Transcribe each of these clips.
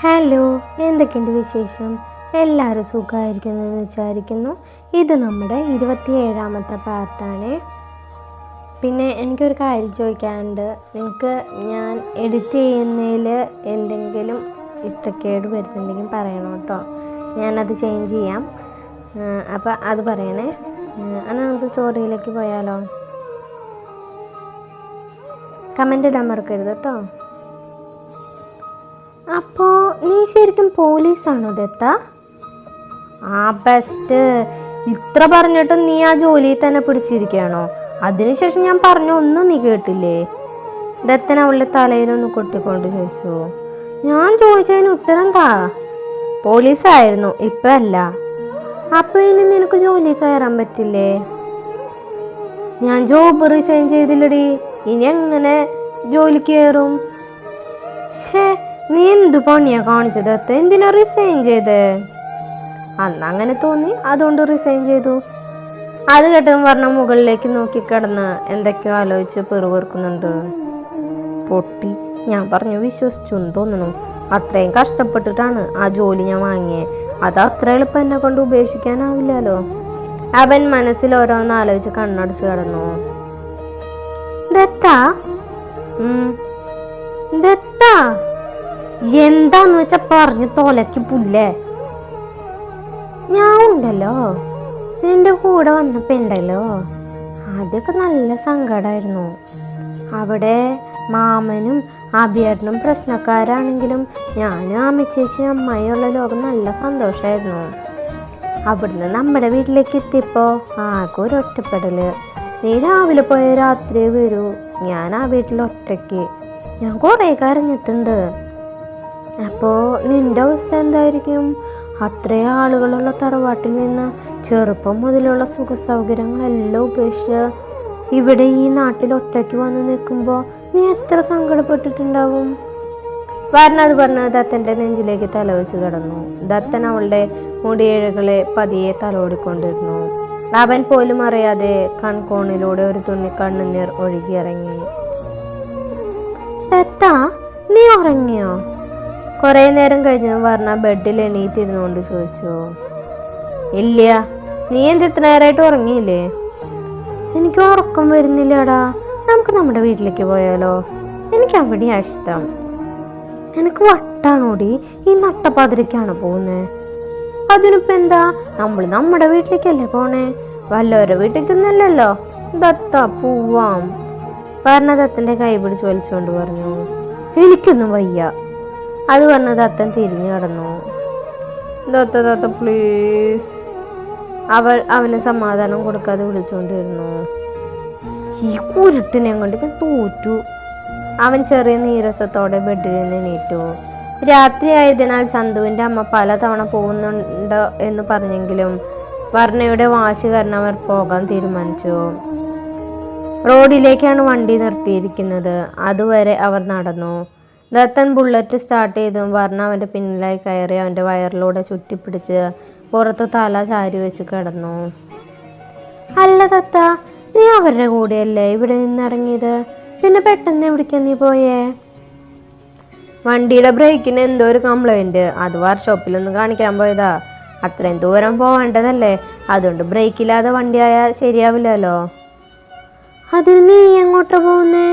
Hello, എന്തൊക്കെയുണ്ട് വിശേഷം? എല്ലാവരും സുഖമായിരിക്കുന്നു എന്ന് വിചാരിക്കുന്നു. ഇത് നമ്മുടെ 27ാമത്തെ പാർട്ടാണ്. പിന്നെ എനിക്കൊരു കാര്യം ചോദിക്കാനുണ്ട്. നിങ്ങൾക്ക് ഞാൻ എഡിറ്റ് ചെയ്യുന്നതിൽ എന്തെങ്കിലും ഇഷ്ടക്കേട് വരുന്നുണ്ടെങ്കിൽ പറയണം കേട്ടോ. ഞാനത് ചേഞ്ച് ചെയ്യാം. അപ്പോൾ അത് പറയണേ. എന്നാൽ നമുക്ക് സ്റ്റോറിയിലേക്ക് പോയാലോ? കമൻ്റ് ഇടാൻ മറക്കരുത് കേട്ടോ. അപ്പോൾ നീ ശരിക്കും പോലീസാണോ ദത്ത? ആ ബെസ്റ്റ്. ഇത്ര പറഞ്ഞിട്ടും നീ ആ ജോലിയിൽ തന്നെ പിടിച്ചിരിക്കുകയാണോ? അതിനുശേഷം ഞാൻ പറഞ്ഞ ഒന്നും നീ കേട്ടില്ലേ? ദത്തൻ അവളുടെ തലയിലൊന്ന് കൊട്ടിക്കൊണ്ട് ചോദിച്ചു. ഞാൻ ചോദിച്ചതിന് ഉത്തരം താ. പോലീസായിരുന്നു, ഇപ്പം അല്ല. അപ്പോൾ ഇനി നിനക്ക് ജോലി കയറാൻ പറ്റില്ലേ? ഞാൻ ജോബ് റിസൈൻ ചെയ്തില്ലടി. ഇനി എങ്ങനെ ജോലിക്ക് കയറും? നീ എന്തു പണിയാ കാണിച്ചത്? എന്തിനാ റിസൈൻ ചെയ്ത്? അന്ന് അങ്ങനെ തോന്നി, അതുകൊണ്ട് റിസൈൻ ചെയ്തു. അത് കേട്ടും പറഞ്ഞ മുകളിലേക്ക് നോക്കിക്കിടന്ന് എന്തൊക്കെയോ ആലോചിച്ച് പെറുപെറുക്കുന്നുണ്ട്. പൊട്ടി. ഞാൻ പറഞ്ഞു വിശ്വസിച്ചു എന്ന് തോന്നുന്നു. അത്രയും കഷ്ടപ്പെട്ടിട്ടാണ് ആ ജോലി ഞാൻ വാങ്ങിയത്. അത് അത്ര എളുപ്പം എന്നെ കൊണ്ട് ഉപേക്ഷിക്കാനാവില്ലല്ലോ. അവൻ മനസ്സിൽ ഓരോന്ന് ആലോചിച്ച് കണ്ണടച്ച് കിടന്നു. ദത്ത, ദത്ത, എന്താന്ന് വെച്ചാ പറഞ്ഞു തോലക്ക് പുല്ലേ. ഞാൻ ഉണ്ടല്ലോ, നിന്റെ കൂടെ വന്നപ്പോ ഉണ്ടല്ലോ, ആദ്യമൊക്കെ നല്ല സങ്കടമായിരുന്നു. അവിടെ മാമനും അഭിയേട്ടനും പ്രശ്നക്കാരാണെങ്കിലും ഞാനും അമ്മച്ചേച്ചിയും അമ്മായിയുള്ള ലോകം നല്ല സന്തോഷമായിരുന്നു. അവിടുന്ന് നമ്മുടെ വീട്ടിലേക്ക് എത്തിയപ്പോൾ ആകെ ഒരു ഒറ്റപ്പെടല്. നീ രാവിലെ പോയ രാത്രി വരൂ, ഞാൻ ആ വീട്ടിൽ ഒറ്റയ്ക്ക്. ഞാൻ കുറേ കരഞ്ഞിട്ടുണ്ട്. അപ്പോൾ നിന്റെ അവസ്ഥ എന്തായിരിക്കും? അത്രയും ആളുകളുള്ള തറവാട്ടിൽ നിന്ന് ചെറുപ്പം മുതലുള്ള സുഖ സൗകര്യങ്ങളെല്ലാം ഉപേക്ഷിച്ച് ഇവിടെ ഈ നാട്ടിൽ ഒറ്റയ്ക്ക് വന്ന് നിൽക്കുമ്പോൾ നീ എത്ര സങ്കടപ്പെട്ടിട്ടുണ്ടാവും? പറഞ്ഞത് ദത്തൻ്റെ നെഞ്ചിലേക്ക് തലവെച്ച് കിടന്നു. ദത്തൻ അവളുടെ മുടിയേഴുകളെ പതിയെ തലോടിക്കൊണ്ടിരുന്നു. അവൻ പോലും അറിയാതെ കൺകോണിലൂടെ ഒരു തുണി കണ്ണുനീർ ഒഴുകിയിറങ്ങി. ദത്ത, നീ ഉറങ്ങിയോ? കുറേ നേരം കഴിഞ്ഞ് പറഞ്ഞ ബെഡിൽ എണീറ്റിരുന്നുകൊണ്ട് ചോദിച്ചു. ഇല്ല. നീ എന്ത് ഇത്ര നേരമായിട്ട് ഉറങ്ങിയില്ലേ? എനിക്ക് ഉറക്കം വരുന്നില്ലടാ. നമുക്ക് നമ്മുടെ വീട്ടിലേക്ക് പോയാലോ? എനിക്ക് അവിടെയാ ഇഷ്ടം. എനിക്ക് വട്ടാണോടി, ഈ നട്ടപ്പാതിരക്കാണ് പോകുന്നത്. അതിനിപ്പോൾ എന്താ? നമ്മൾ നമ്മുടെ വീട്ടിലേക്കല്ലേ പോണേ, വല്ലവരുടെ വീട്ടിലേക്കൊന്നല്ലല്ലോ. ദത്ത, പോവാം. പറഞ്ഞ ദത്തൻ്റെ കൈ പിടിച്ച് വലിച്ചുകൊണ്ട് പറഞ്ഞു. എനിക്കൊന്നും വയ്യ. അത് പറഞ്ഞ ദത്തൻ തിരിഞ്ഞു കിടന്നു. ദത്ത പ്ലീസ്. അവൾ അവന് സമാധാനം കൊടുക്കാതെ വിളിച്ചുകൊണ്ടിരുന്നു. ഈ കുരുട്ടിനെ കൊണ്ട് ഞാൻ തോറ്റു. അവൻ ചെറിയ നീരസത്തോടെ ബെഡിൽ നിന്ന് എണീറ്റു. രാത്രി ആയതിനാൽ ചന്തുവിൻ്റെ അമ്മ പലതവണ പോകുന്നുണ്ട് എന്ന് പറഞ്ഞെങ്കിലും വർണ്ണയുടെ വാശി കാരണം അവർ പോകാൻ തീരുമാനിച്ചു. റോഡിലേക്കാണ് വണ്ടി നിർത്തിയിരിക്കുന്നത്. അതുവരെ അവർ നടന്നു. ദത്തൻ ബുള്ളറ്റ് സ്റ്റാർട്ട് ചെയ്തും വർണ്ണ അവൻ്റെ പിന്നിലായി കയറി അവൻ്റെ വയറിലൂടെ ചുറ്റിപ്പിടിച്ച് പുറത്ത് തല ചാരി വെച്ച് കിടന്നു. അല്ല ദത്ത, നീ അവരുടെ കൂടെയല്ലേ ഇവിടെ നിന്നിറങ്ങിയത്? പിന്നെ പെട്ടെന്ന് എവിടേക്കാ നീ പോയേ? വണ്ടിയുടെ ബ്രേക്കിന് എന്തോ ഒരു കംപ്ലൈൻറ്റ്. അത് വർക്ക്ഷോപ്പിലൊന്ന് കാണിക്കാൻ പോയതാ. അത്രയും ദൂരം പോവേണ്ടതല്ലേ, അതുകൊണ്ട് ബ്രേക്കില്ലാതെ വണ്ടിയായാൽ ശരിയാവില്ലല്ലോ. അതിന് നീ എങ്ങോട്ടാ പോകുന്നേ?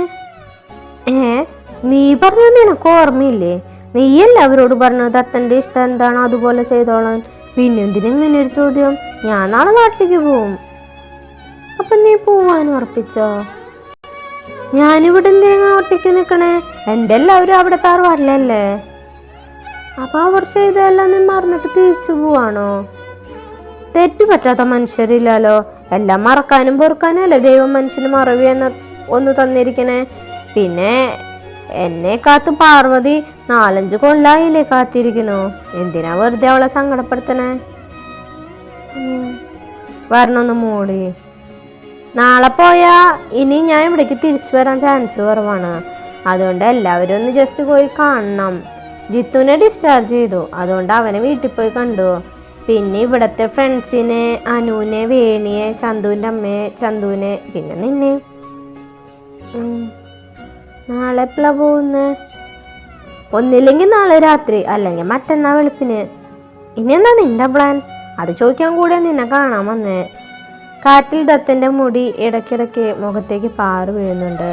നീ പറഞ്ഞ നിനക്ക് ഓർമ്മയില്ലേ? നീയല്ല അവരോട് പറഞ്ഞത് ദത്തൻ്റെ ഇഷ്ടം എന്താണോ അതുപോലെ ചെയ്തോളാൻ. പിന്നെന്തിനെങ്ങനെ ഒരു ചോദ്യം? ഞാൻ നാളെ നാട്ടിലേക്ക് പോവും. അപ്പൊ നീ പോവാൻ ഉറപ്പിച്ചോ? ഞാനിവിടെ എന്തിനാ ഒറ്റയ്ക്ക് നിൽക്കണേ? എൻ്റെ എല്ലാവരും അവിടെ തറവാട്ടിലല്ലേ. അപ്പൊ അവർ ചെയ്തതെല്ലാം നീ മറന്നിട്ട് തിരിച്ചു പോവാണോ? തെറ്റു പറ്റാത്ത മനുഷ്യരില്ലല്ലോ. എല്ലാം മറക്കാനും പൊറുക്കാനും അല്ലേ ദൈവം മനുഷ്യന് മറവി എന്ന ഒന്ന് തന്നിരിക്കണേ. പിന്നെ എന്നെ കാത്ത് പാർവതി 4-5 കൊല്ലായില്ലേ കാത്തിരിക്കണോ? എന്തിനാ വെറുതെ അവളെ സങ്കടപ്പെടുത്തണേ? വരണൊന്ന് മൂടി. നാളെ പോയാ ഇനി ഞാൻ ഇവിടേക്ക് തിരിച്ചു വരാൻ ചാൻസ് കുറവാണ്. അതുകൊണ്ട് എല്ലാവരും ഒന്ന് ജസ്റ്റ് പോയി കാണണം. ജിത്തുവിനെ ഡിസ്ചാർജ് ചെയ്തു, അതുകൊണ്ട് അവനെ വീട്ടിൽ പോയി കണ്ടു. പിന്നെ ഇവിടത്തെ ഫ്രണ്ട്സിനെ, അനുവിനെ, വേണിയെ, ചന്തുവിൻ്റെ അമ്മയെ, ചന്തുവിനെ, പിന്നെ നിന്നെ. നാളെ എപ്പോഴാ പോകുന്നത്? ഒന്നില്ലെങ്കിൽ നാളെ രാത്രി, അല്ലെങ്കിൽ മറ്റന്നാൾ വെളുപ്പിന്. ഇനി എന്താ നിന്റെ പ്ലാൻ? അത് ചോദിക്കാൻ കൂടെ നിന്നെ കാണാൻ വന്നേ. കാറ്റിൽ ദത്തന്റെ മുടി ഇടയ്ക്കിടയ്ക്ക് മുഖത്തേക്ക് പാറു വീഴുന്നുണ്ട്.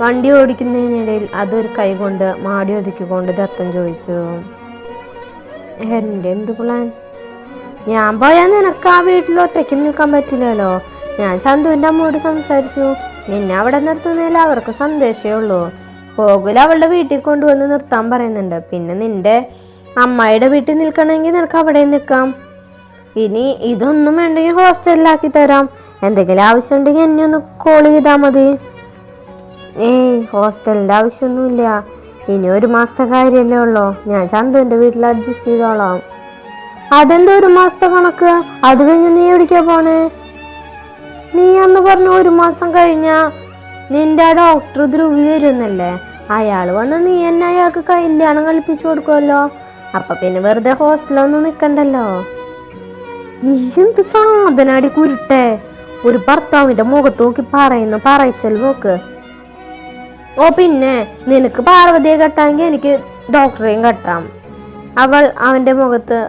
വണ്ടി ഓടിക്കുന്നതിനിടയിൽ അതൊരു കൈ കൊണ്ട് മാടി ഒതുക്കിക്കൊണ്ട് ദത്തൻ ചോദിച്ചു, എൻ്റെ എന്ത് പ്ലാൻ? ഞാൻ പോയാൽ നിനക്ക് ആ വീട്ടിൽ ഒറ്റയ്ക്ക് നിൽക്കാൻ പറ്റില്ലല്ലോ. ഞാൻ ചന്തുവിൻ്റെ അമ്മയോട് സംസാരിച്ചു. നിന്നെ അവിടെ നിർത്തുന്നതിൽ അവർക്ക് സന്ദേശമേ ഉള്ളൂ. പോകില്ല അവളുടെ വീട്ടിൽ കൊണ്ടുവന്ന് നിർത്താൻ പറയുന്നുണ്ട്. പിന്നെ നിന്റെ അമ്മായിയുടെ വീട്ടിൽ നിൽക്കണമെങ്കിൽ നിനക്ക് അവിടെ നിൽക്കാം. ഇനി ഇതൊന്നും വേണ്ടെങ്കിൽ ഹോസ്റ്റലിലാക്കി തരാം. എന്തെങ്കിലും ആവശ്യമുണ്ടെങ്കിൽ എന്നെ ഒന്ന് കോൾ ചെയ്താൽ മതി. ഹോസ്റ്റലിൻ്റെ ആവശ്യമൊന്നുമില്ല. ഇനി 1 മാസത്തെ കാര്യമല്ലേ ഉള്ളൂ. ഞാൻ ചന്തുവിൻ്റെ വീട്ടിൽ അഡ്ജസ്റ്റ് ചെയ്തോളാം. അതെന്താ 1 മാസത്തെ കണക്ക്? അത് കഴിഞ്ഞ് നീ എവിടേക്കാ പോണേ? നീ അന്ന് പറഞ്ഞു 1 മാസം കഴിഞ്ഞാ നിന്റെ ആ ഡോക്ടർ ധ്രുവി വരുന്നല്ലേ. അയാൾ വന്ന് നീ എന്നെ അയാൾക്ക് കല്യാണം കളിപ്പിച്ചു കൊടുക്കുമല്ലോ. അപ്പൊ പിന്നെ വെറുതെ ഹോസ്റ്റലൊന്നും നിൽക്കണ്ടല്ലോ. നീ എന്ത് സാധനാടി കുരുട്ടെ. ഒരു ഭർത്താവിന്റെ മുഖത്ത് നോക്കി പറയുന്നു പറയിച്ചൽ നോക്ക്. ഓ പിന്നെ നിനക്ക് പാർവതിയെ കെട്ടാമെങ്കിൽ എനിക്ക് ഡോക്ടറെയും കെട്ടാം. അവൾ അവന്റെ മുഖത്ത്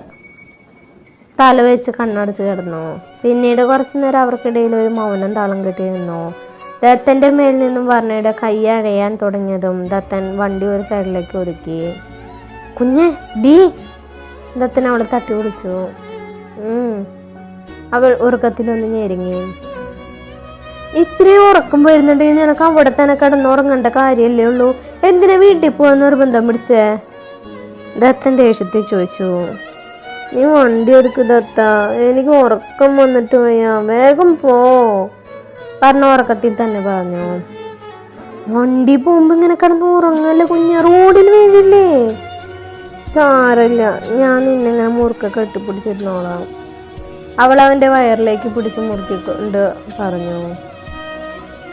തല വെച്ച് കണ്ണടച്ച് കിടന്നു. പിന്നീട് കുറച്ചു നേരം അവർക്കിടയിൽ ഒരു മൗനം താളം കെട്ടി നിന്നു. ദത്തന്റെ മേൽ നിന്നും വർണ്ണയുടെ കൈ അഴയാൻ തുടങ്ങിയതും ദത്തൻ വണ്ടി ഒരു സൈഡിലേക്ക് ഒതുക്കി. കുഞ്ഞെ ഡീ, ദത്തൻ അവളെ തട്ടി വിളിച്ചു. അവൾ ഉറക്കത്തിലൊന്ന് ഞെരുങ്ങി. ഇത്രയും ഉറക്കം വരുന്നുണ്ടെങ്കിൽ നിനക്ക് അവിടെ തന്നെ കിടന്നുറങ്ങേണ്ട കാര്യമല്ലേ ഉള്ളൂ. എന്തിനാ വീട്ടിൽ പോകാൻ നിർബന്ധം പിടിച്ചേ? ദത്തൻ ദേഷ്യത്തിൽ ചോദിച്ചു. നീ വണ്ടി എടുക്ക് ദത്ത, എനിക്ക് ഉറക്കം വന്നിട്ട് വയ്യ, വേഗം പോ പറഞ്ഞ ഉറക്കത്തിൽ തന്നെ പറഞ്ഞു. വണ്ടി പോകുമ്പോ ഇങ്ങനെ കിടന്ന് ഉറങ്ങല്ലേ കുഞ്ഞ, റോഡിൽ വീഴില്ലേ? സാരല്ല, ഞാൻ നിന്നെങ്ങനെ മുറുക്ക കെട്ടിപ്പിടിച്ചിരുന്നോളാം. അവൾ അവന്റെ വയറിലേക്ക് പിടിച്ച് മുറുക്കിക്കൊണ്ട് പറഞ്ഞു.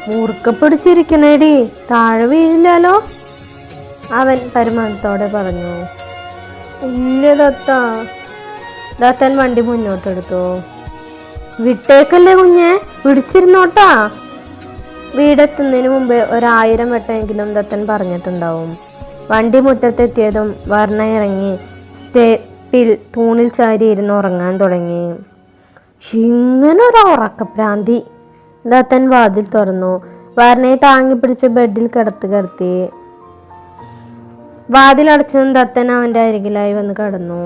മുറുക്ക പിടിച്ചിരിക്കണേടി, താഴെ വീഴില്ലല്ലോ അവൻ പരിമാണത്തോടെ പറഞ്ഞു. ഇല്ല ദത്ത. ദത്തൻ വണ്ടി മുന്നോട്ടെടുത്തു. വിട്ടേക്കല്ലേ കുഞ്ഞെ, പിടിച്ചിരുന്നോട്ടാ. വീടെത്തുന്നതിന് മുമ്പ് 1000 വട്ടമെങ്കിലും ദത്തൻ പറഞ്ഞിട്ടുണ്ടാവും. വണ്ടി മുറ്റത്തെത്തിയതും വർണ്ണ ഇറങ്ങി സ്റ്റെപ്പിൽ തൂണിൽ ചാരി ഇരുന്ന് ഉറങ്ങാൻ തുടങ്ങി. ഇങ്ങനെ ഒരു ഉറക്കപ്രാന്തി. ദത്തൻ വാതിൽ തുറന്നു. വർണ്ണയെ താങ്ങി പിടിച്ച് ബെഡിൽ കിടത്തി. വാതിലടച്ചതും ദത്തൻ അവന്റെ അരികിലായി വന്ന് കിടന്നു.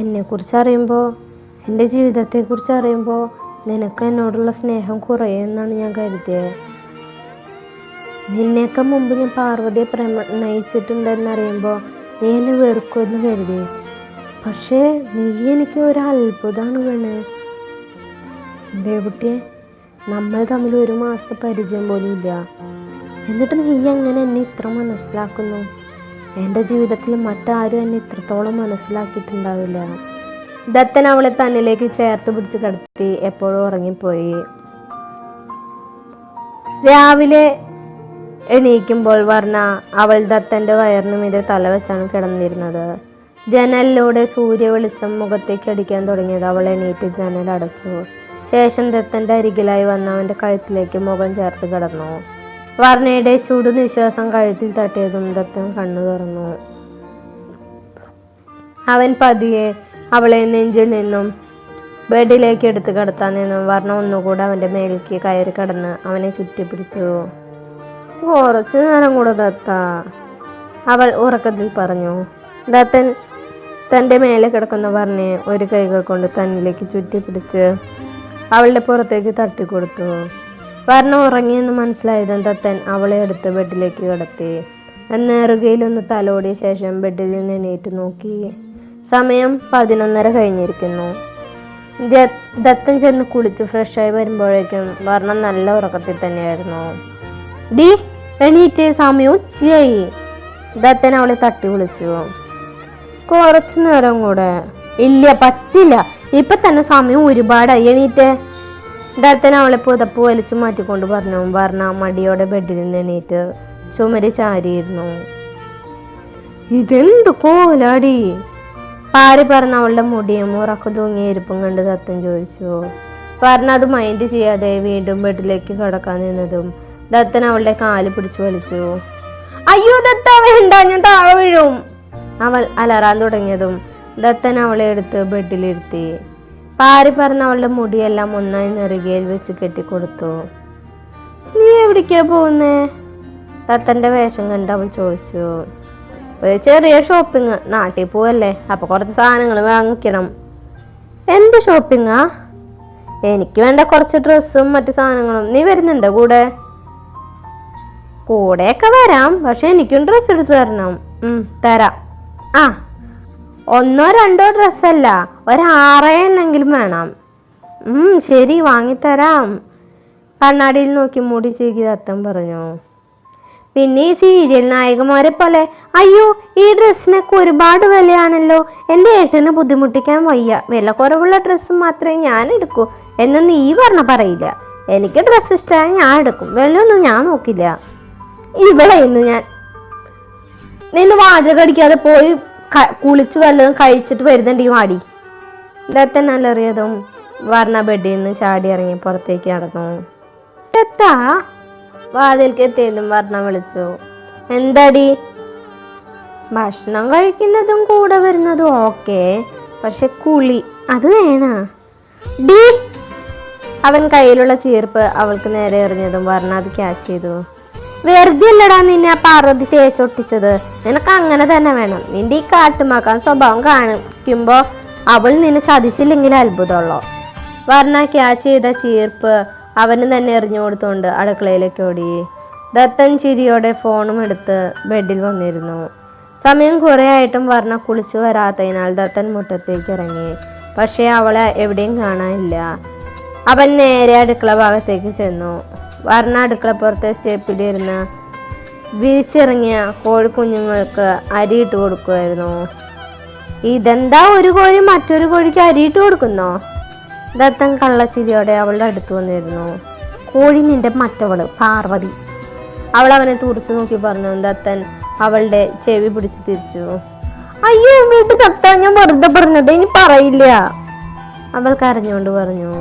എന്നെക്കുറിച്ച് അറിയുമ്പോൾ, എൻ്റെ ജീവിതത്തെക്കുറിച്ച് അറിയുമ്പോൾ നിനക്ക് എന്നോടുള്ള സ്നേഹം കുറയുമെന്നാണ് ഞാൻ കരുതിയത്. നിന്നേക്കാൾ മുമ്പ് ഞാൻ പാർവതിയെ പ്രണയിച്ചിട്ടുണ്ടെന്നറിയുമ്പോൾ നീ എന്നെ വെറുക്കുമെന്ന് കരുതി. പക്ഷേ നീ എനിക്ക് ഒരു അത്ഭുതമാണ് വേണേ. ദേവുട്ടിയെ, നമ്മൾ തമ്മിൽ 1 മാസത്തെ പരിചയം പോലും ഇല്ല. എന്നിട്ട് നീ എങ്ങനെ എന്നെ ഇത്ര മനസ്സിലാക്കുന്നു? എൻ്റെ ജീവിതത്തിൽ മറ്റാരും എന്നെ ഇത്രത്തോളം മനസ്സിലാക്കിയിട്ടുണ്ടാവില്ല. ദത്തൻ അവളെ തന്നിലേക്ക് ചേർത്ത് പിടിച്ച് കിടത്തി എപ്പോഴും ഉറങ്ങിപ്പോയി. രാവിലെ എണീക്കുമ്പോൾ വർണ്ണ അവൾ ദത്തൻ്റെ വയറിന് മീതെ തല വെച്ചാണ് കിടന്നിരുന്നത്. ജനലിലൂടെ സൂര്യ വെളിച്ചം മുഖത്തേക്ക് അടിക്കാൻ തുടങ്ങിയത് അവൾ എണീറ്റ് ജനൽ അടച്ചു. ശേഷം ദത്തൻ്റെ അരികിലായി വന്ന് അവൻ്റെ കഴുത്തിലേക്ക് മുഖം ചേർത്ത് കിടന്നു. വർണ്ണയുടെ ചൂട് നിശ്വാസം കഴുത്തിൽ തട്ടിയതും ദത്തൻ കണ്ണു തുറന്നു. അവൻ പതിയെ അവളെ നെഞ്ചിൽ നിന്നും ബെഡിലേക്ക് എടുത്ത് കിടത്താൻ നിന്നും വർണ്ണ ഒന്നുകൂടെ അവൻ്റെ മേലേക്ക് കയറി കിടന്ന് അവനെ ചുറ്റിപ്പിടിച്ചു. കുറച്ചു നേരം കൂടെ ദത്ത, അവൾ ഉറക്കത്തിൽ പറഞ്ഞു. ദത്തൻ തൻ്റെ മേലെ കിടക്കുന്ന വർണ്ണയെ ഒരു കൈകൾ കൊണ്ട് തന്നിലേക്ക് ചുറ്റിപ്പിടിച്ച് അവളുടെ പുറത്തേക്ക് തട്ടിക്കൊടുത്തു. വർണ്ണ ഉറങ്ങിയെന്ന് മനസ്സിലായതും ദത്തൻ അവളെ എടുത്ത് ബെഡിലേക്ക് കിടത്തി. നെറുകയിലൊന്ന് തലോടിയ ശേഷം ബെഡിൽ നിന്ന് എണീറ്റ് നോക്കി. സമയം 11:30 കഴിഞ്ഞിരിക്കുന്നു. ദത്തൻ ചെന്ന് കുളിച്ച് ഫ്രഷായി വരുമ്പോഴേക്കും വർണ്ണ നല്ല ഉറക്കത്തിൽ തന്നെയായിരുന്നു. ഡി എണീറ്റ്, സമയം ഉച്ചയായി. ദത്തൻ അവളെ തട്ടി വിളിച്ചു. കുറച്ചു നേരം കൂടെ. ഇല്ല, പറ്റില്ല, ഇപ്പൊ തന്നെ സമയം ഒരുപാടായി, എണീറ്റ്. ദത്തൻ അവളെ പുതപ്പ് വലിച്ചു മാറ്റിക്കൊണ്ട് പറഞ്ഞു. വർണ്ണ മടിയോടെ ബെഡിൽ നിന്ന് എണീറ്റ് ചുമരി ചാരിയിരുന്നു. ഇതെന്ത് കോലാടി? പാരി പറഞ്ഞ അവളുടെ മുടിയും ഉറക്കം തൂങ്ങിയ ഇരിപ്പും കണ്ട് ദത്തൻ ചോദിച്ചു. വർണ്ണ അത് മൈൻഡ് ചെയ്യാതെ വീണ്ടും ബെഡിലേക്ക് കിടക്കാൻ നിന്നതും ദത്തൻ അവളുടെ കാല് പിടിച്ചു വലിച്ചു. അയ്യോ ദത്ത, വേണ്ട, ഞാൻ അവൾ അലറാൻ തുടങ്ങിയതും ദത്തൻ അവളെ എടുത്ത് ബെഡിലിരുത്തി. പാരി പറഞ്ഞ അവളുടെ മുടിയെല്ലാം ഒന്നായി നെറുകയിൽ വെച്ച് കെട്ടിക്കൊടുത്തു. നീ എവിടേക്കാ പോകുന്നേ? ദത്തന്റെ വേഷം കണ്ട് അവൾ ചോദിച്ചു. ഒരു ചെറിയ ഷോപ്പിങ്, നാട്ടിൽ പോവല്ലേ, അപ്പൊ കുറച്ച് സാധനങ്ങൾ വാങ്ങിക്കണം. എന്ത് ഷോപ്പിങ്ങാ? എനിക്ക് വേണ്ട കുറച്ച് ഡ്രസ്സും മറ്റു സാധനങ്ങളും. നീ വരുന്നുണ്ടോ കൂടെ? കൂടെയൊക്കെ വരാം, പക്ഷെ എനിക്കും ഡ്രസ്സ് എടുത്ത് തരണം. തരാം. ആ, 1 or 2 ഡ്രസ്സല്ല, 6 എണ്ണെങ്കിലും വേണം. ശരി, വാങ്ങിത്തരാം. കണ്ണാടിയിൽ നോക്കി മുടി ചീകി ദത്തൻ പറഞ്ഞു. പിന്നെ ഈ സീരിയൽ നായികമാരെ പോലെ അയ്യോ ഈ ഡ്രസ്സിനൊക്കെ ഒരുപാട് വിലയാണല്ലോ, എൻ്റെ ഏട്ടന് ബുദ്ധിമുട്ടിക്കാൻ വയ്യ, വില കുറവുള്ള ഡ്രസ്സ് മാത്രമേ ഞാൻ എടുക്കൂ എന്ന് നീ പറയില്ല. എനിക്ക് ഡ്രസ്സ് ഇഷ്ടമായി ഞാൻ എടുക്കും, വിലയൊന്നും ഞാൻ നോക്കില്ല. ഇവിടെ ഇന്ന് ഞാൻ നിന്ന് വാചകം അടിക്കാതെ പോയി കുളിച്ച് വല്ലതും കഴിച്ചിട്ട് വരുന്നുണ്ട് ഈ വാടി. ദത്തൻ അലറിയതും വർണ്ണ ബെഡിൽ നിന്ന് ചാടി ഇറങ്ങി പുറത്തേക്ക് നടന്നു. ദത്താ, വാതിൽക്ക് എത്തിയതും വർണ്ണ വിളിച്ചു. എന്താടി? ഭക്ഷണം കഴിക്കുന്നതും കൂടെ വരുന്നതും ഓക്കെ, പക്ഷെ കുളി അത് വേണ ഡി. അവൻ കയ്യിലുള്ള ചീർപ്പ് അവൾക്ക് നേരെ എറിഞ്ഞതും വർണ്ണ അത് ക്യാച്ച് ചെയ്തു. വെറുതെ അല്ലടാ നിന്നെ ആ പാർവതി തേച്ചൊട്ടിച്ചത്, നിനക്ക് അങ്ങനെ തന്നെ വേണം. നിന്റെ ഈ കാട്ടുമാക്കാൻ സ്വഭാവം കാണിക്കുമ്പോ അവൾ നിന്നെ ചതിച്ചില്ലെങ്കിൽ അത്ഭുതമുള്ളൂ. വർണ്ണ ക്യാച്ച് ചെയ്ത ചീർപ്പ് അവന് തന്നെ എറിഞ്ഞു കൊടുത്തുകൊണ്ട് അടുക്കളയിലേക്ക് ഓടി. ദത്തൻ ചിരിയോടെ ഫോണും എടുത്ത് ബെഡിൽ വന്നിരുന്നു. സമയം കുറെ ആയിട്ടും വർണ്ണ കുളിച്ചു വരാത്തതിനാൽ ദത്തൻ മുറ്റത്തേക്ക് ഇറങ്ങി. പക്ഷേ അവളെ എവിടെയും കാണാനില്ല. അവൻ നേരെ അടുക്കള ഭാഗത്തേക്ക് ചെന്നു. വർണ്ണ അടുക്കളപ്പുറത്തെ സ്റ്റെപ്പിലിരുന്ന് വിരിച്ചിറങ്ങിയ കോഴിക്കുഞ്ഞുങ്ങൾക്ക് അരിയിട്ട് കൊടുക്കുമായിരുന്നു. ഇതെന്താ, ഒരു കോഴി മറ്റൊരു കോഴിക്ക് അരിയിട്ട് കൊടുക്കുന്നോ? ദത്തൻ കള്ളച്ചിരിയോടെ അവളുടെ അടുത്ത് വന്നിരുന്നു. കോഴി നിന്റെ മറ്റവള് പാർവതി. അവൾ അവനെ തുറച്ചു നോക്കി പറഞ്ഞു. ദത്തൻ അവളുടെ ചെവി പിടിച്ച് തിരിച്ചു. അയ്യോ വീട്ടിൽ ദത്ത, ഞാൻ വെറുതെ പറഞ്ഞത്, ഇനി പറയില്ല. അവൾ കരഞ്ഞുകൊണ്ട് പറഞ്ഞു.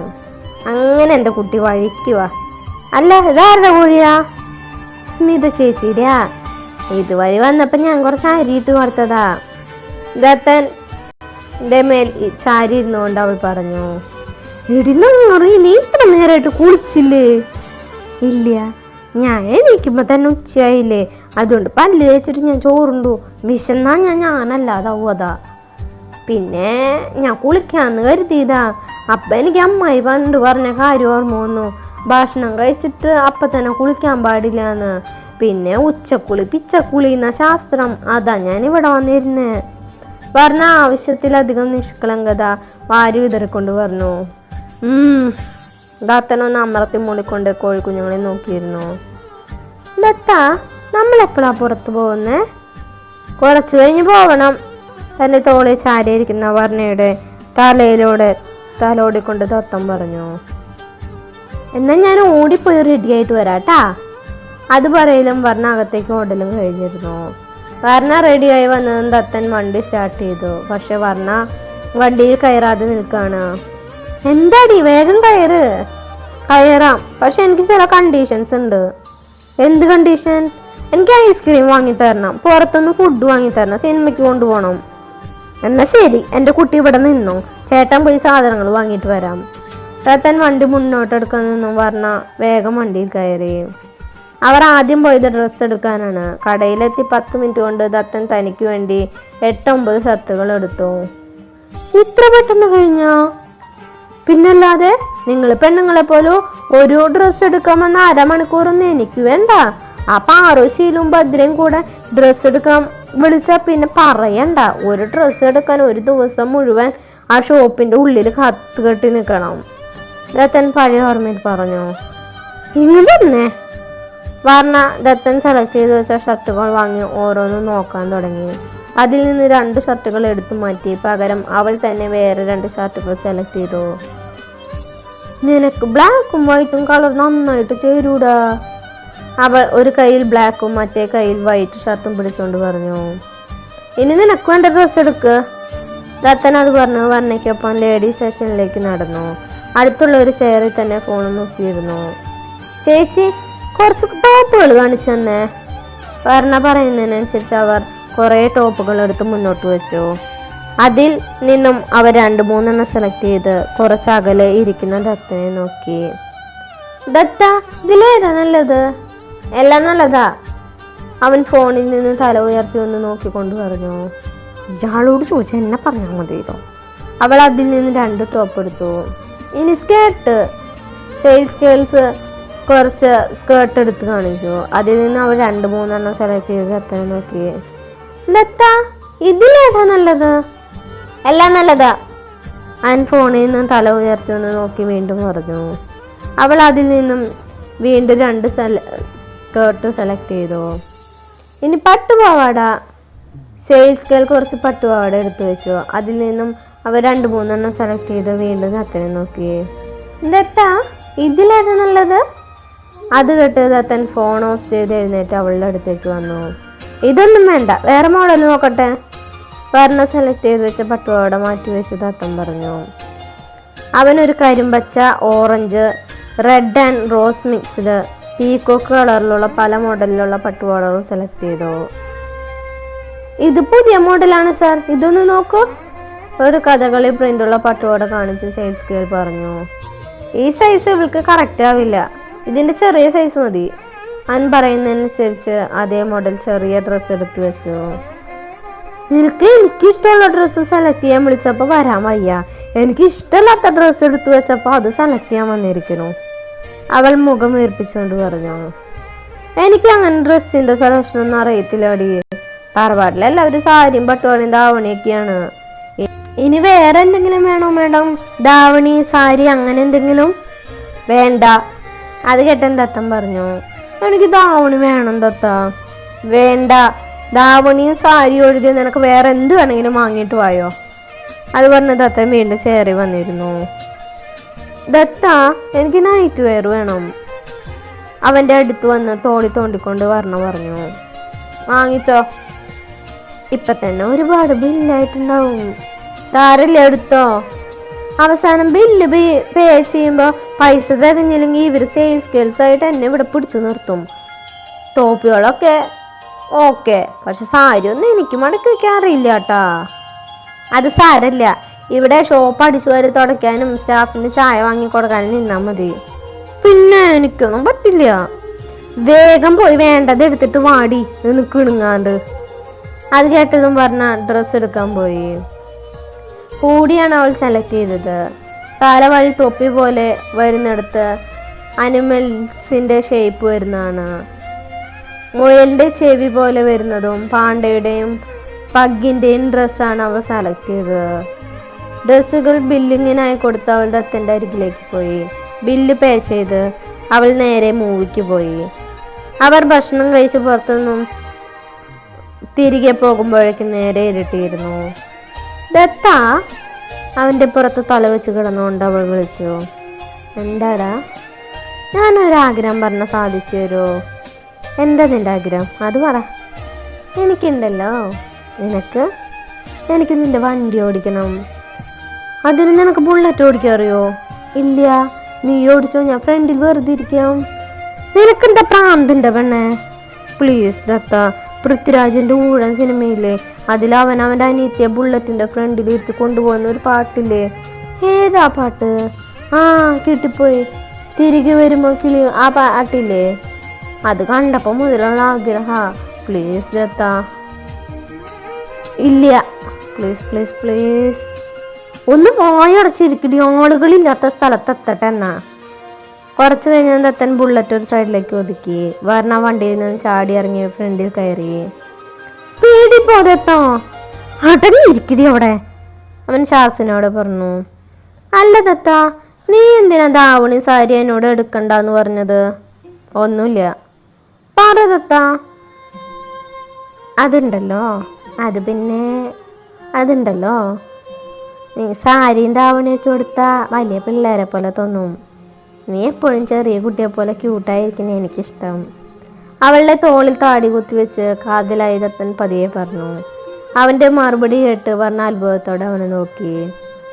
അങ്ങനെ എൻ്റെ കുട്ടി വഴിക്കുക. അല്ല, ഇതാരുടെ കോഴിയാ? സ്മിത ചേച്ചിയുടെയാ. ഇതുവഴി വന്നപ്പോ ഞാൻ കുറച്ച് അരിയിട്ട് കൊടുത്തതാ. ദത്തൻ്റെ മേൽ ചാരി ഇരുന്നുകൊണ്ട് അവൾ പറഞ്ഞു. ഇടിന്നറി, നീ ഇത്ര നേരമായിട്ട് കുളിച്ചില്ലേ? ഇല്ല, ഞാൻ എണീക്കുമ്പോ തന്നെ ഉച്ചയായില്ലേ, അതുകൊണ്ട് പല്ല് തേച്ചിട്ട് ഞാൻ ചോറുണ്ടു. വിശന്നാ ഞാനല്ലാതാവും അതാ. പിന്നെ ഞാൻ കുളിക്കാന്ന് കരുതിയതാ. അപ്പൊ എനിക്ക് അമ്മായി പണ്ട് പറഞ്ഞ കാര്യം ഓർമ്മ വന്നു. ഭക്ഷണം കഴിച്ചിട്ട് അപ്പൊ തന്നെ കുളിക്കാൻ പാടില്ലാന്ന്. പിന്നെ ഉച്ചക്കുളി പിച്ചക്കുളി എന്ന ശാസ്ത്രം, അതാ ഞാൻ ഇവിടെ വന്നിരുന്നേ. പറഞ്ഞ ആവശ്യത്തിലധികം നിഷ്കളങ്കത വാരി വിതറിക്കൊണ്ട് പറഞ്ഞു. ദത്തനൊന്ന് അമർത്തി മൂളിക്കൊണ്ട് കോഴിക്കുഞ്ഞുങ്ങളെ നോക്കിയിരുന്നു. ദത്ത, നമ്മളെപ്പോഴാ പുറത്തു പോകുന്നേ? കുറച്ചു കഴിഞ്ഞ് പോകണം. തന്റെ തോളിൽ ചാരിയിരിക്കുന്ന വർണ്ണയുടെ തലോടിക്കൊണ്ട് ദത്തൻ പറഞ്ഞു. എന്നാൽ ഞാൻ ഓടിപ്പോയി റെഡിയായിട്ട് വരാട്ടാ. അത് പറയലും വർണ്ണ അകത്തേക്ക് ഓടലും കഴിഞ്ഞിരുന്നു. വർണ്ണ റെഡിയായി വന്നതും ദത്തൻ വണ്ടി സ്റ്റാർട്ട് ചെയ്തു. പക്ഷെ വർണ്ണ വണ്ടിയിൽ കയറാതെ നിൽക്കാണ്. എന്താടി, വേഗം കയറാം, പക്ഷെ എനിക്ക് ചില കണ്ടീഷൻസ് ഉണ്ട്. എന്ത് കണ്ടീഷൻ? എനിക്ക് ഐസ്ക്രീം വാങ്ങിത്തരണം, പുറത്തുനിന്ന് ഫുഡ് വാങ്ങിത്തരണം, സിനിമയ്ക്ക് കൊണ്ടുപോകണം. എന്നാ ശരി, എൻ്റെ കുട്ടി ഇവിടെ നിന്നു, ചേട്ടൻ പോയി സാധനങ്ങൾ വാങ്ങിയിട്ട് വരാം. ദത്തൻ വണ്ടി മുന്നോട്ടെടുക്കാൻ നിന്നും വർണ്ണ വേഗം വണ്ടിയിൽ കയറി. അവർ ആദ്യം പോയത് ഡ്രസ്സ് എടുക്കാനാണ്. കടയിലെത്തി 10 മിനിറ്റ് കൊണ്ട് ദത്തൻ തനിക്ക് വേണ്ടി 8-9 ഷർട്ടുകൾ എടുത്തു. ഇത്ര പെട്ടെന്ന് കഴിഞ്ഞോ? പിന്നല്ലാതെ, നിങ്ങൾ പെണ്ണുങ്ങളെ പോലും ഒരു ഡ്രസ്സ് എടുക്കാമെന്ന് 1/2 മണിക്കൂറൊന്നും എനിക്ക് വേണ്ട. ആ പാറോശീലും ഭദ്രയും കൂടെ ഡ്രസ്സ് എടുക്കാൻ വിളിച്ചാ പിന്നെ പറയണ്ട. ഒരു ഡ്രസ്സ് എടുക്കാൻ ഒരു ദിവസം മുഴുവൻ ആ ഷോപ്പിന്റെ ഉള്ളിൽ കത്ത് കെട്ടി നിൽക്കണം. ദത്തൻ പഴയ ഓർമ്മയിൽ പറഞ്ഞു. ഇങ്ങനെ തന്നെ വർണ്ണ ദത്തൻ സെലക്ട് ചെയ്ത് വെച്ച ഷർട്ടുകൾ വാങ്ങി ഓരോന്നും നോക്കാൻ തുടങ്ങി. അതിൽ നിന്ന് 2 ഷർട്ടുകൾ എടുത്തു മാറ്റി. പകരം അവൾ തന്നെ വേറെ 2 ഷർട്ടുകൾ സെലക്ട് ചെയ്തു. നിനക്ക് ബ്ലാക്കും വൈറ്റും കളർ നന്നായിട്ട് ചേരൂടാ. അവൾ ഒരു കയ്യിൽ ബ്ലാക്കും മറ്റേ കയ്യിൽ വൈറ്റ് ഷർട്ടും പിടിച്ചുകൊണ്ട് പറഞ്ഞു. ഇനി നിനക്ക് വേണ്ട ഡ്രസ്സ് എടുക്ക്. ദത്തൻ അത് പറഞ്ഞു വർണ്ണയ്ക്കൊപ്പം ലേഡീസ് സെക്ഷനിലേക്ക് നടന്നു. അടുത്തുള്ള ഒരു ചെയറിൽ തന്നെ ഫോൺ നോക്കിയിരുന്നു. ചേച്ചി, കുറച്ച് ടോപ്പുകൾ കാണിച്ചു തന്നെ. വർണ്ണ പറയുന്നതിനനുസരിച്ച് അവർ കുറേ ടോപ്പുകൾ എടുത്ത് മുന്നോട്ട് വെച്ചു. അതിൽ നിന്നും അവർ 2-3 സെലക്ട് ചെയ്ത് കുറച്ച് അകലെ ഇരിക്കുന്ന ദത്തനെ നോക്കി. ദത്ത, ഇതിലേതാ നല്ലത്? എല്ലാം നല്ലതാ. അവൻ ഫോണിൽ നിന്ന് തല ഉയർത്തി ഒന്ന് നോക്കിക്കൊണ്ട് പറഞ്ഞു. ഇയാളോട് ചോദിച്ചാൽ എന്നെ പറഞ്ഞാൽ മതിയോ? അവൾ അതിൽ നിന്ന് 2 ടോപ്പ് എടുത്തു. ഇനി സ്കേർട്ട്. സെയിൽസ് ഗേൾസ് കുറച്ച് സ്കേർട്ട് എടുത്ത് കാണിച്ചു. അതിൽ നിന്ന് അവൾ 2-3 സെലക്ട് ചെയ്ത് ദത്തനെ നോക്കി. ദത്ത, ഇതിലേതാ നല്ലത്? എല്ലാം നല്ലതാ. അവൻ ഫോണിൽ നിന്ന് തല ഉയർത്തി ഒന്ന് നോക്കി വീണ്ടും പറഞ്ഞു. അവൾ അതിൽ നിന്നും വീണ്ടും 2 സ്കേർട്ട് സെലക്ട് ചെയ്തു. ഇനി പട്ടുപാവാട. സെയിൽസ് ഗേൾ കുറച്ച് പട്ടുപാവാട എടുത്തു വെച്ചു. അതിൽ നിന്നും അവർ 2-3 സെലക്ട് ചെയ്ത് വീണ്ടും ദത്തനെ നോക്കി. ദത്ത, ഇതിലേതാ നല്ലത്? അത് കേട്ട് ദത്തൻ ഫോൺ ഓഫ് ചെയ്ത് എഴുന്നേറ്റ് അവളുടെ അടുത്തേക്ക് വന്നു. ഇതൊന്നും വേണ്ട, വേറെ മോഡൽ നോക്കട്ടെ. വർണ്ണ സെലക്ട് ചെയ്ത് വെച്ച പട്ടുപാവാട മാറ്റി വെച്ച് ദത്തൻ പറഞ്ഞു. അവനൊരു കരിമ്പച്ച, orange, red and rose mixed, peacock കളറിലുള്ള പല മോഡലിലുള്ള പട്ടുപാവാടകൾ സെലക്ട് ചെയ്തു. ഇത് പുതിയ മോഡലാണ് സാർ, ഇതൊന്ന് നോക്കൂ. ഒരു കഥകളി പ്രിന്റുള്ള പട്ടുപാവാട കാണിച്ച് സെയിൽസ് ഗേൾ പറഞ്ഞു. ഈ സൈസ് ഇവൾക്ക് കറക്റ്റ് ആവില്ല, ഇതിൻ്റെ ചെറിയ സൈസ് മതി. അവൻ പറയുന്നതനുസരിച്ച് അതേ മോഡൽ ചെറിയ ഡ്രസ്സ് എടുത്തു വെച്ചു. എനിക്കിഷ്ടമുള്ള ഡ്രസ്സ് സെലക്ട് ചെയ്യാൻ വിളിച്ചപ്പോൾ വരാൻ വയ്യ, എനിക്ക് ഇഷ്ടമില്ലാത്ത ഡ്രസ്സ് എടുത്തു വെച്ചപ്പോൾ അത് സെലക്ട് ചെയ്യാൻ വന്നിരിക്കുന്നു. അവൾ മുഖം വീർപ്പിച്ചുകൊണ്ട് പറഞ്ഞു. എനിക്ക് അങ്ങനെ ഡ്രസ്സിൻ്റെ സെലക്ഷനൊന്നും അറിയത്തില്ലടി. തറവാട്ടിൽ എല്ലാവരും സാരിയും പട്ടുപാവാടയും ധാവണിയൊക്കെയാണ്. ഇനി വേറെ എന്തെങ്കിലും വേണോ മേഡം? ധാവണി, സാരി അങ്ങനെ എന്തെങ്കിലും? വേണ്ട. അത് കേട്ടൻ ദത്തൻ പറഞ്ഞു. എനിക്ക് ധാവണി വേണം ദത്ത. വേണ്ട, ധാവണിയും സാരിയും ഒഴികെ നിനക്ക് വേറെ എന്ത് വേണമെങ്കിലും വാങ്ങിയിട്ട് വായോ. അത് പറഞ്ഞ് ദത്തൻ വീണ്ടും ചേറി വന്നിരുന്നു. ദത്ത, എനിക്ക് നൈറ്റ് വെയർ വേണം. അവൻ്റെ അടുത്ത് വന്ന് തോളി തോണ്ടിക്കൊണ്ട് പറഞ്ഞു. വാങ്ങിച്ചോ. ഇപ്പം തന്നെ ഒരുപാട് ബില്ലായിട്ടുണ്ടാവും. താരല്ല, എടുത്തോ. അവസാനം ബില്ല് പേ ചെയ്യുമ്പോൾ പൈസ തികഞ്ഞില്ലെങ്കിൽ ഇവർ സെയിൽസ് ഗേൾസ് ആയിട്ട് എന്നെ ഇവിടെ പിടിച്ചു നിർത്തും. ടോപ്പുകളൊക്കെ ഓക്കെ, പക്ഷെ സാരി ഒന്നും എനിക്ക് മടക്കി വയ്ക്കാൻ അറിയില്ല കേട്ടാ. അത് സാരല്ല, ഇവിടെ ഷോപ്പ് അടിച്ചു വരെ തുടയ്ക്കാനും സ്റ്റാഫിന് ചായ വാങ്ങി കൊടുക്കാനും നിന്നാൽ മതി. പിന്നെ എനിക്കൊന്നും പറ്റില്ല. വേഗം പോയി വേണ്ടത് എടുത്തിട്ട് വാടി, നിന്ന് കിണുങ്ങാണ്ട്. അത് കേട്ടതും പറഞ്ഞ ഡ്രസ്സ് എടുക്കാൻ പോയി. കൂടിയാണ് അവൾ സെലക്ട് ചെയ്തത്. തലവഴി തൊപ്പി പോലെ വരുന്നിടത്ത് അനിമൽസിൻ്റെ ഷേപ്പ് വരുന്നതാണ്. മുയലിൻ്റെ ചെവി പോലെ വരുന്നതും പാണ്ടയുടെയും പഗ്ഗിൻ്റെയും ഡ്രസ്സാണ് അവൾ സെലക്ട് ചെയ്തത്. ഡ്രസ്സുകൾ ബില്ലിങ്ങിനായി കൊടുത്ത് അവൾ ദത്തൻ്റെ അരികിലേക്ക് പോയി. ബില്ല് പേ ചെയ്ത് അവൾ നേരെ മൂവിക്ക് പോയി. അവർ ഭക്ഷണം കഴിച്ച് പുറത്തുനിന്നും തിരികെ പോകുമ്പോഴേക്കും നേരെ ഇരുട്ടിയിരുന്നു. ദത്ത, അവൻ്റെ പുറത്ത് തലവെച്ച് കിടന്നുകൊണ്ട് അവൾ വിളിച്ചു. എന്താടാ? ഞാനൊരാഗ്രഹം പറഞ്ഞ സാധിച്ചു തരുമോ? എന്താ നിൻ്റെ ആഗ്രഹം? അത് പറ. എനിക്കുണ്ടല്ലോ, എനിക്ക് നിൻ്റെ വണ്ടി ഓടിക്കണം. അതിന് നിനക്ക് ബുള്ളറ്റ് ഓടിക്കാൻ അറിയോ? ഇല്ല. നീ ഓടിച്ചോ, ഞാൻ ഫ്രണ്ടിൽ വെറുതെ ഇരിക്കാം. നിനക്കെന്താ പ്രാന്തിൻ്റെ പെണ്ണേ? പ്ലീസ് ദത്ത, പൃഥ്വിരാജിൻ്റെ ഊഴൻ സിനിമയില്ലേ, അതിൽ അവൻ്റെ അനിയത്തിയെ ബുള്ളറ്റിൻ്റെ ഫ്രണ്ടിൽ ഇരുത്തി കൊണ്ടുപോകുന്ന ഒരു പാട്ടില്ലേ? ഏതാ പാട്ട്? ആ, കിട്ടിപ്പോയി. തിരികെ വരുമ്പോൾ കിളി, ആ പാട്ടില്ലേ? അത് കണ്ടപ്പോൾ മുതലുള്ള ആഗ്രഹ. പ്ലീസ് ദത്ത. ഇല്ല, പ്ലീസ് പ്ലീസ് പ്ലീസ്. ഒന്ന് വായടച്ചിരിക്കടി, ആളുകളില്ലാത്ത സ്ഥലത്തെത്തട്ടെ എന്നാ. കുറച്ച് കഴിഞ്ഞ ദത്തൻ ബുള്ളറ്റ് ഒരു സൈഡിലേക്ക് ഒതുക്കി. വർണ്ണ വണ്ടിയിൽ നിന്ന് ചാടി ഇറങ്ങി ഫ്രണ്ടിൽ കയറി. സ്പീഡിൽ പോതെത്തോ, അടങ്ങിയിരിക്കടി അവിടെ, അവൻ ഷാസിനോട് പറഞ്ഞു. അല്ല ദത്ത, നീ എന്തിനാ ധാവണി സാരി എന്നോട് എടുക്കണ്ടെന്ന് പറഞ്ഞത്? ഒന്നുമില്ല. പറ ദത്ത. അതുണ്ടല്ലോ നീ സാരിയും ധാവണിയൊക്കെ കൊടുത്താൽ വലിയ പിള്ളേരെ പോലെ തോന്നും. നീ എപ്പോഴും ചെറിയ കുട്ടിയെ പോലെ ക്യൂട്ടായിരിക്കുന്ന എനിക്കിഷ്ടം. അവളുടെ തോളിൽ താടി കുത്തിവെച്ച് കാതിലായി ദത്തൻ പതിയെ പറഞ്ഞു. അവൻ്റെ മറുപടി കേട്ട് പറഞ്ഞ അത്ഭുതത്തോടെ അവനെ നോക്കി.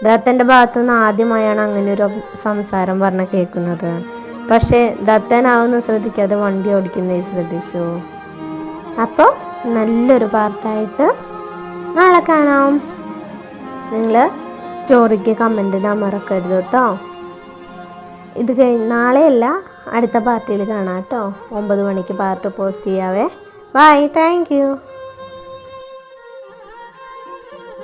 ദത്തൻ്റെ ഭാഗത്തുനിന്ന് ആദ്യമായാണ് അങ്ങനെ ഒരു സംസാരം പറഞ്ഞ കേൾക്കുന്നത്. പക്ഷേ ദത്തൻ ആവുന്ന ശ്രദ്ധിക്കാതെ വണ്ടി ഓടിക്കുന്നത് ശ്രദ്ധിച്ചു. അപ്പോൾ നല്ലൊരു പാർട്ടായിട്ട് നാളെ കാണാം. നിങ്ങൾ സ്റ്റോറിക്ക് കമൻ്റ് ഇടാൻ മറക്കരുത് കേട്ടോ. ഇത് നാളെയല്ല, അടുത്ത പാർട്ടിയിൽ കാണാം കേട്ടോ. 9 മണിക്ക് പാർട്ട് പോസ്റ്റ് ചെയ്യാവേ. Bye, thank U.